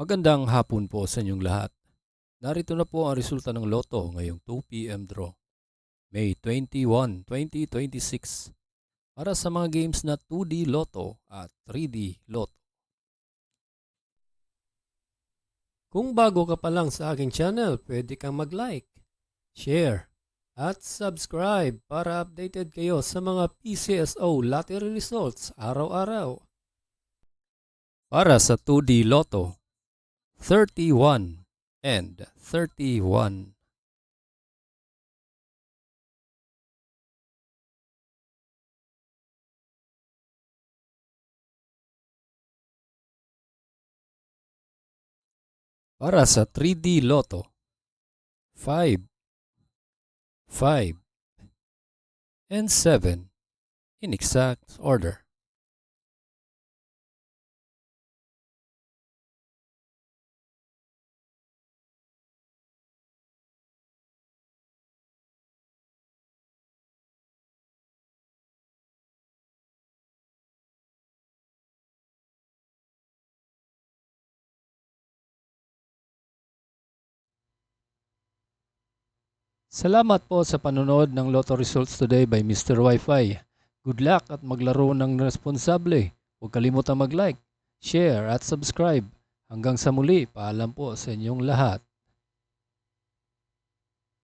Magandang hapon po sa inyong lahat. Narito na po ang resulta ng Lotto ngayong 2 p.m. draw, May 21, 2026 para sa mga games na 2D Lotto at 3D Lotto. Kung bago ka pa lang sa aking channel, pwede kang mag-like, share, at subscribe para updated kayo sa mga PCSO lottery results araw-araw. Para sa 2D Lotto, 31 and 31. Para sa 3D Lotto, 5, 5, and 7 in exact order. Salamat po sa panonood ng Lotto Results today by Mr. Wi-Fi. Good luck at maglaro ng responsable. Huwag kalimutang mag-like, share at subscribe. Hanggang sa muli, paalam po sa inyong lahat.